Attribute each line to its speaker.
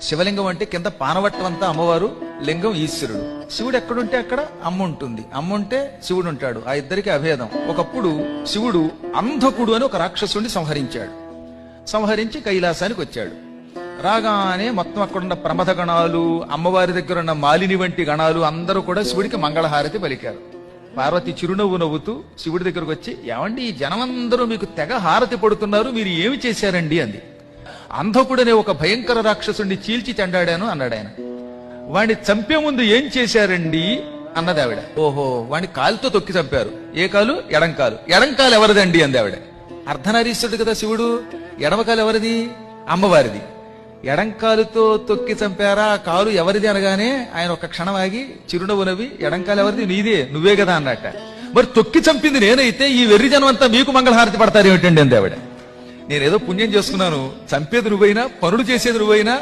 Speaker 1: శివలింగం అంటే కింద పానవట్టం అంతా అమ్మవారు, లింగం ఈశ్వరుడు. శివుడు ఎక్కడుంటే అక్కడ అమ్మ ఉంటుంది, అమ్మ ఉంటే శివుడు ఉంటాడు. ఆ ఇద్దరికి అభేదం. ఒకప్పుడు శివుడు అంధకుడు అని ఒక రాక్షసుడిని సంహరించి కైలాసానికి వచ్చాడు. రాగానే మొత్తం అక్కడున్న ప్రమథ గణాలు, అమ్మవారి దగ్గర ఉన్న మాలిని వంటి గణాలు అందరూ కూడా శివుడికి మంగళహారతి పలికారు. పార్వతి చిరునవ్వు నవ్వుతూ శివుడి దగ్గరకు వచ్చి, ఏమండి ఈ జనమందరూ మీకు తెగ హారతి పడుతున్నారు, మీరు ఏమి చేశారండి అంది. అంధకుడనే ఒక భయంకర రాక్షసుడిని చీల్చి చెండాడాను అన్నాడు ఆయన. వాణ్ణి చంపే ముందు ఏం చేశారండి అన్నది ఆవిడ. ఓహో, వాణ్ణి కాలుతో తొక్కి చంపారు. ఏ కాలు? ఎడంకాలు. ఎడంకాలు ఎవరిదండి అంది ఆవిడ. అర్ధనారీశ్వరుడు కదా శివుడు, ఎడమకాలు ఎవరిది? అమ్మవారిది. ఎడంకాలుతో తొక్కి చంపారా, కాలు ఎవరిది అనగానే ఆయన ఒక క్షణం ఆగి చిరునవ్వు నవ్వి, ఎడంకాలు ఎవరిది? నీదే, నువ్వే కదా అన్నట్ట. మరి తొక్కి చంపింది నేనైతే ఈ వెర్రి జనం అంతా మీకు మంగళహారతి పడతారు ఏమిటండి అంది ఆవిడ. నేనేదో పుణ్యం చేసుకున్నాను, చంపేది నువ్వైనా పనులు చేసేది నువ్వైనా